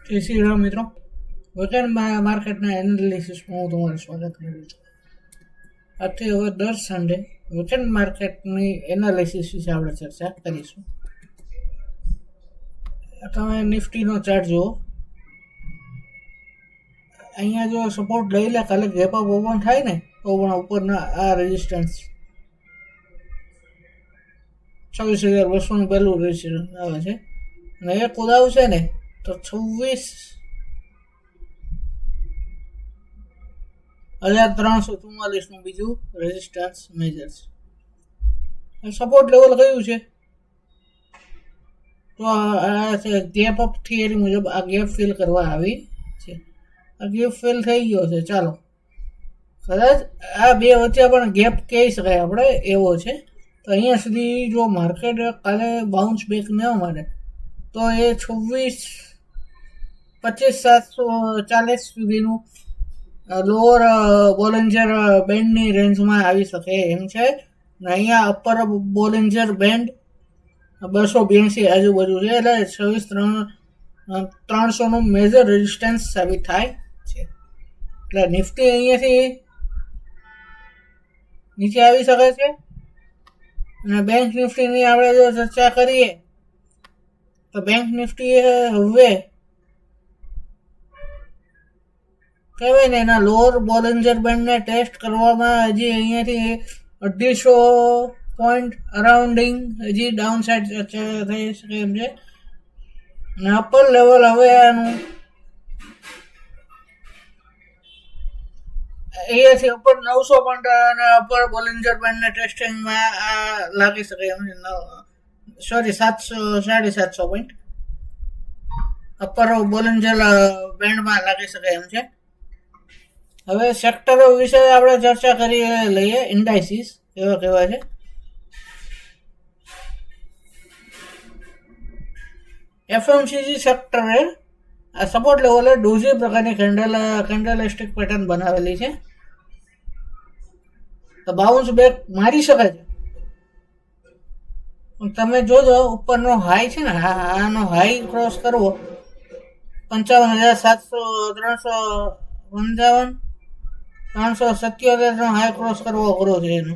જય શ્રી રામ મિત્રો. વીકેન્ડ માર્કેટના એનાલિસિસમાં હું તમારું સ્વાગત કરું છું. આથી હવે દર સન્ડે વીકેન્ડ માર્કેટની એનાલિસિસ વિશે આપણે ચર્ચા કરીશું. તમે નિફ્ટીનો ચાર્ટ જુઓ. અહીંયા જો સપોર્ટ લઈ લે, કાલે ગેપ અપ ઓપન થાય ને તો પણ ઉપરના આ રેઝિસ્ટન્સ 26,200 પહેલું રેઝિસ્ટન્સ આવે છે અને એ કુદાવશે ને તો 26,344 બીજું રેઝિસ્ટન્સ મેજર છે. સપોર્ટ લેવલ કયું છે? તો આ ગેપ અપ થિયરી મુજબ આ ગેપ ફિલ કરવા આવી છે. આ ગેપ ફિલ થઈ ગયો છે. ચાલો, કદાચ આ બે વચ્ચે પણ ગેપ કહી શકાય આપણે, એવો છે. તો અહીંયા સુધી જો માર્કેટ કાલે બાઉન્સ બેક ન મારે તો એ 25,740 સુધીનું લોઅર બોલિંજર બેન્ડની રેન્જમાં આવી શકે એમ છે. ને અહીંયા અપર બોલિંજર બેન્ડ 282 આજુબાજુ છે, એટલે 26,300નું મેજર રેઝિસ્ટન્સ સાબિત થાય છે. એટલે નિફ્ટી અહીંયાથી નીચે આવી શકે છે. અને બેંક નિફ્ટીની આપણે જો ચર્ચા કરીએ તો બેંક નિફ્ટી હવે કહેવાય ને એના લોઅર બોલિંજર બેન્ડને ટેસ્ટ કરવામાં હજી અહીંયાથી 250 પોઈન્ટ અરાઉન્ડિંગ હજી ડાઉન સાઇડ થઈ શકે એમ છે. અને અપર લેવલ હવે આનું અહીંયાથી ઉપર 900 પોઈન્ટ અને અપર બોલિંજર બેન્ડને ટેસ્ટિંગમાં લાગી શકે એમ છે. સોરી 700 પોઈન્ટ અપર બોલિંજર બેન્ડમાં લાગી શકે એમ છે. હવે સેક્ટરો વિશે આપણે ચર્ચા કરી લઈએ. ઇન્ડાઇસિસ એવા કહેવાય છે. એફએમસીજી સેક્ટરે આ સપોર્ટ લેવલે ડોઝી પ્રકારની કેન્ડલસ્ટિક પેટર્ન બનાવેલી છે. તો બાઉન્સ બેક મારી શકે છે. તમે જોજો ઉપરનો હાઈ છે ને, આનો હાઈ ક્રોસ કરવો 55,700 377 નો હાઈ ક્રોસ કરવો અઘરો છે. એનો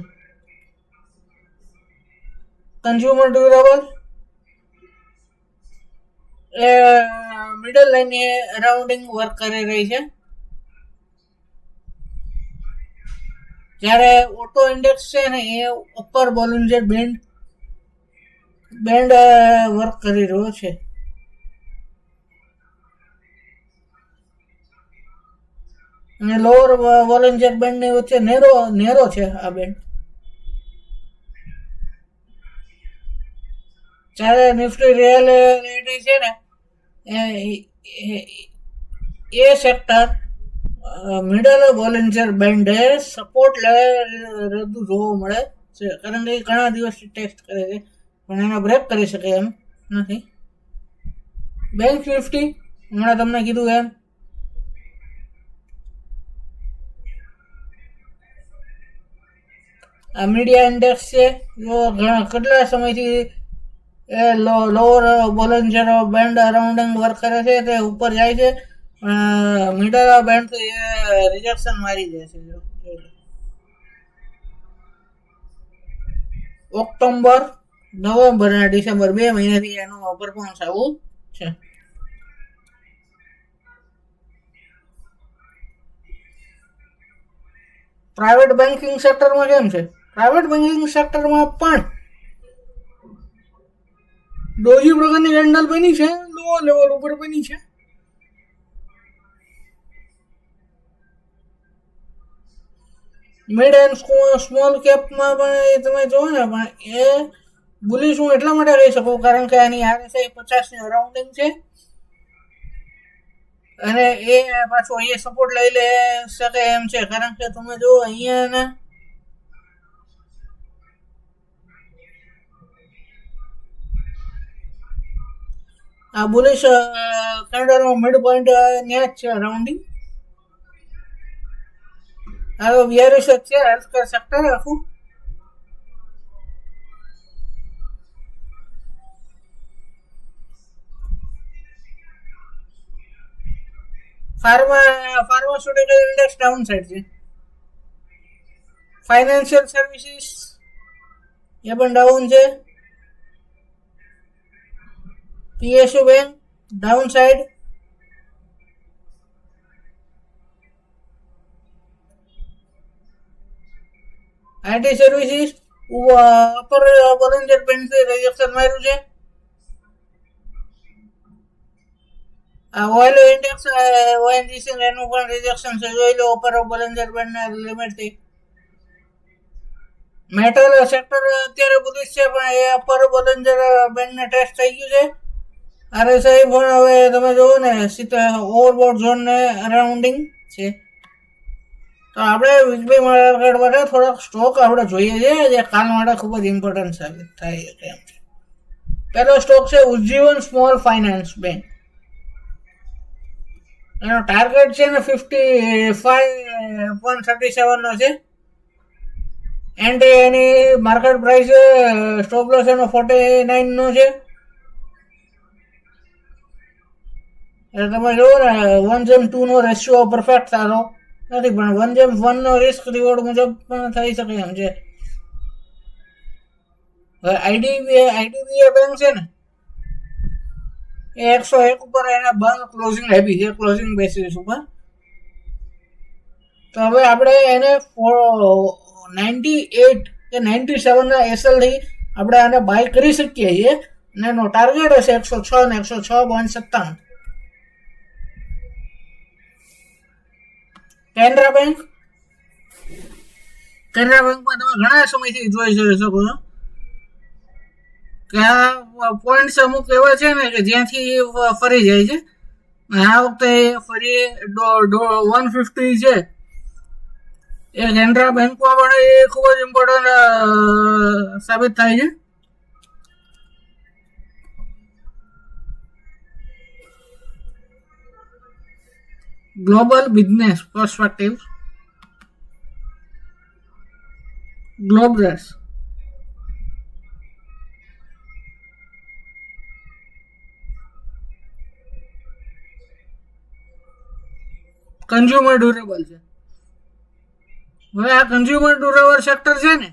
કન્ઝ્યુમર ડ્યુરેબલ એ મિડલ લાઈન એ અરાઉન્ડિંગ વર્ક કરી રહી છે, જ્યારે ઓટો ઇન્ડેક્સ છે ને એ અપર બોલિંજર બેન્ડ વર્ક કરી રહ્યો છે. અને લોઅર બોલિંજર બેન્ડની વચ્ચે નેરો છે આ બેન્ડ. જ્યારે નિફ્ટી રિયલ છે ને એ સેક્ટર મિડલ બોલિંજર બેન્ડે સપોર્ટ રદ્દુ જોવા મળે છે, કારણ કે ઘણા દિવસથી ટેસ્ટ કરે છે પણ એને બ્રેક કરી શકે એમ નથી. બેંક નિફ્ટી હમણાં તમને કીધું એમ આ મીડિયા ઇન્ડેક્સ છે. જો કેટલા સમયથી એ લોઅર બોલિંજર બેન્ડ અરાઉન્ડિંગ વર્ક કરે છે, તે ઉપર જાય છે, મિડલ બેન્ડ એ રિજેક્શન મારી જાય છે. ઓક્ટોબર, નવેમ્બર અને ડિસેમ્બર 2 મહિનાથી એનું પરફોર્મન્સ આવું છે. પ્રાઇવેટ બેન્કિંગ સેક્ટરમાં કેમ છે? પ્રાઇવેટ બેન્કિંગ સેક્ટરમાં પણ ડોજી પ્રકારની કેન્ડલ બની છે, લો લેવલ ઉપર બની છે. મિડ એન્ડ સ્મોલ કેપમાં પણ તમે જોવો ને, પણ એ બુલિશ હું એટલા માટે કહી શકું કારણ કે આની RSI 50ની અરાઉન્ડિંગ છે અને એ પાછો અહીંયા સપોર્ટ લઈ લે શકે એમ છે, કારણ કે તમે જો અહીંયા આ બુલિશ કેન્ડલનો મિડ પોઈન્ટ ત્યાં જ છે અરાઉન્ડિંગ. હવે બિયારીસ જ છે હેલ્થકેર સેક્ટર આખું. ફાર્માસ્યુટિકલ ઇન્ડેક્સ ડાઉન સાઇડ છે. ફાઇનાન્શિયલ સર્વિસીસ એ પણ ડાઉન છે. PSU bank down side. IT services upper Bollinger બેન્ડથી રિજેક્શન માર્યું છે. ઓઇલ ઇન્ડેક્સ ONGC એનું પણ રિજેક્શન છે. જોઈ લો અપર બોલિંજર બેન્ડના લિમિટથી. મેટલ સેક્ટર અત્યારે બુલિશ છે પણ એ અપર બોલિંજર બેન્ડને ટેસ્ટ થઈ ગયું છે. RSI પણ હવે તમે જોવો ને ઓવરબોટ ઝોનને અરાઉન્ડિંગ છે. તો આપણે વીકલી માર્કેટ માટે થોડાક સ્ટોક આપણે જોઈએ છે જે કાલ માટે ખૂબ જ ઇમ્પોર્ટન્ટ સાબિત થાય એમ છે. પહેલો સ્ટોક છે ઉજ્જીવન સ્મોલ ફાઇનાન્સ બેંક. એનો ટાર્ગેટ છે ને 55.37 નો છે. And any market price stop loss એનો 49 નો છે. તમે જોવો ને 1:2 નો રેશિયો પરફેક્ટ સારો નથી પણ 1:1 નો રિસ્ક રિવોર્ડ મુજબ પણ થઈ શકે એમ છે. હવે IDBI બેંક છે ને એ 101 ઉપર એને બંધ ક્લોઝિંગ આપી છે ક્લોઝિંગ બેસિસ ઉપર. તો હવે આપણે એને 98 કે 97 ના SL થી આપણે આને બાય કરી શકીએ છીએ અને એનો ટાર્ગેટ હશે 106 ને 106.57. કેનરા બેંકમાં તમે ઘણા સમયથી જોઈ શકો છો કે આ પોઈન્ટ્સ અમુક એવા છે ને કે જ્યાંથી ફરી જાય છે. આ વખતે ફરી 150 છે. એ કેનરા બેંકમાં પણ એ ખૂબ જ ઇમ્પોર્ટન્ટ સાબિત થાય છે. ગ્લોબલ બિઝનેસ પર્સપેક્ટિવ ગ્લોબરેસ. કન્ઝ્યુમર ડ્યુરેબલ છે. હવે આ કન્ઝ્યુમર ડ્યુરેબલ સેક્ટર છે ને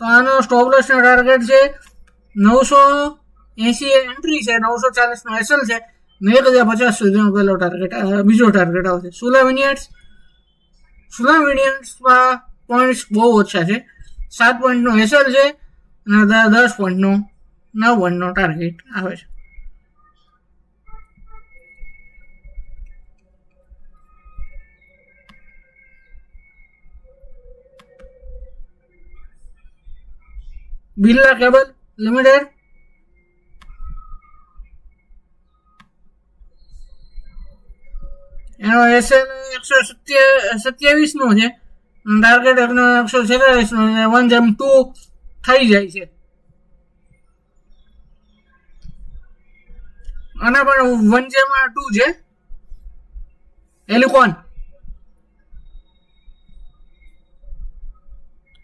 તો આનો સ્ટોપ લોસ નો ટાર્ગેટ છે 980 એન્ટ્રી છે. 940 નો એસએલ છે. 1050 સુધીનો પહેલો ટાર્ગેટ બીજો ટાર્ગેટ આવશે. સુલામિનિયન્સમાં પોઈન્ટ્સ બહુ ઓછા છે. 7 પોઈન્ટનો એસએલ છે અને 10 પોઈન્ટનો 9 પોઈન્ટનો ટાર્ગેટ આવે છે. બિરલા કેબલ લિમિટેડ એનો એસએલ 127 નો છે. ટાર્ગેટ એનો 146 નો 1:2 થઈ જાય છે. આના પણ 1:2 છે. એલિકોન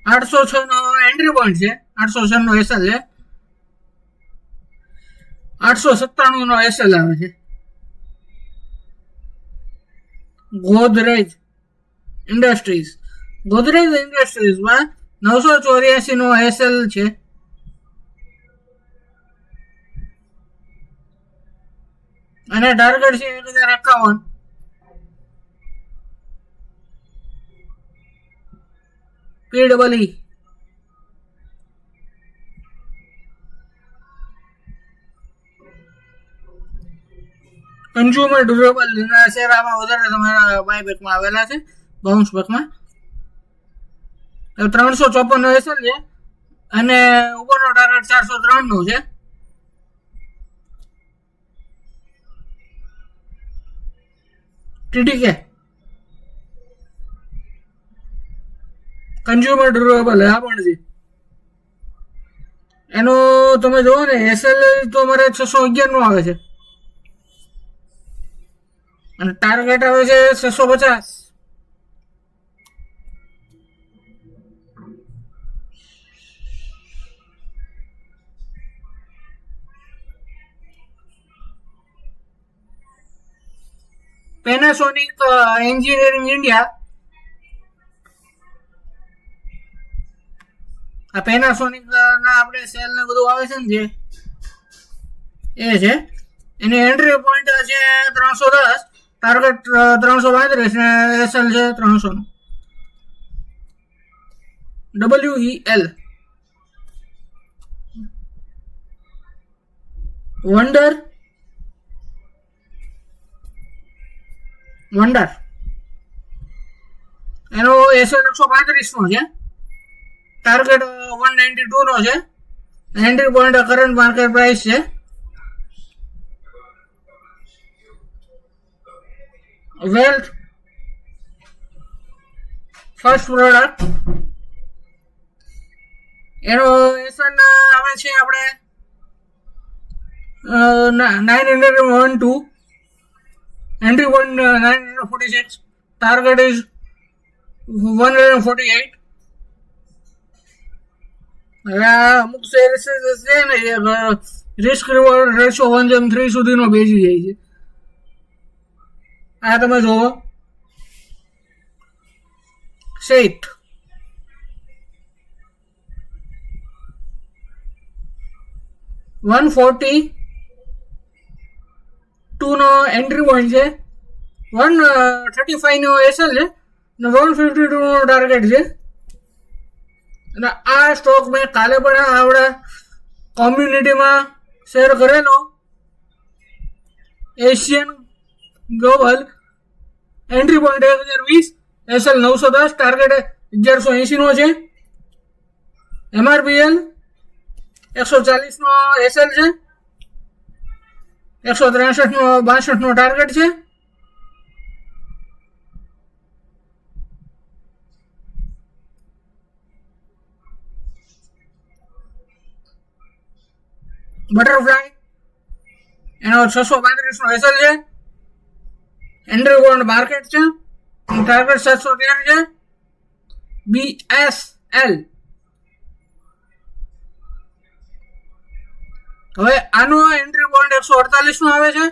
806 નો એન્ટ્રી પોઈન્ટ છે. 806 નો એસએલ છે. 897 નો એસએલ આવે છે. ગોદરેજ ઇન્ડસ્ટ્રીઝમાં 984 નો એસએલ છે. અને ટાર્ગેટ છે 1051. PEE કન્ઝ્યુમર ડ્યુરેબલ શેર આમાં વધારે તમારા બાયબેકમાં આવેલા છે. બાઉન્સ બેકમાં 354 નો એસએલ છે અને ઉપરનો ટાર્ગેટ 403 નો છે. TTK કન્ઝ્યુમર ડ્યુરેબલ આ પણ છે. એનો તમે જોવો ને એસએલ તો મારે 611 નો આવે છે અને ટાર્ગેટ આવે છે 650. પેનાસોનિક એન્જિનિયરિંગ ઇન્ડિયા, આ પેનાસોનિક ના આપણે સેલ ને બધું આવે છે ને જે એ છે. એની એન્ટ્રી પોઈન્ટ છે 310, ટાર્ગેટ 335 ને એસએલ છે 300 નું. WEL વંડર એનો એસએલ 135 નો છે, ટાર્ગેટ 192 નો છે, entry point current market price છે. વેલ્થ ફર્સ્ટ પ્રોડક્ટ એનો એસએલ આવે છે આપણે 912, entry point 946, target is 148. અમુક શેર્સ છે ને રિસ્ક રિવોર્ડ રેશિયો 1:3 સુધીનો બેસી જાય છે. આ તમે જોવો સેટ 142 નો એન્ટ્રી પોઈન્ટ છે, 135 નો એસએલ છે ને 152 નો ટાર્ગેટ છે. અને આ સ્ટોક મેં કાલે પણ આપણા કોમ્યુનિટીમાં શેર કરેલો. Asian global entry point 1020, SL 910, target 1180 નો છે. MRPL 140 નો એસએલ છે, 163 નો 62 નો ટાર્ગેટ છે. બટરફ્લાય એનો 635 નો એસએલ છે, એન્ટ્રી પોઈન્ટ માર્કેટ છે, ટાર્ગેટ 713 છે. BSL હવે આનો એન્ટ્રી પોઈન્ટ 148 નો આવે છે,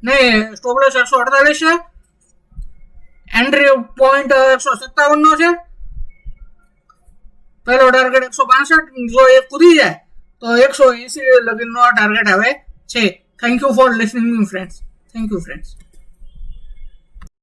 નહીં સ્ટોપ લોસ 148 છે, એન્ટ્રી પોઈન્ટ 157 નો છે, પહેલો ટાર્ગેટ 162, જો એ કૂદી જાય તો 180 લગીનનો ટાર્ગેટ આવે છે. Thank you for listening friends. Thank you friends.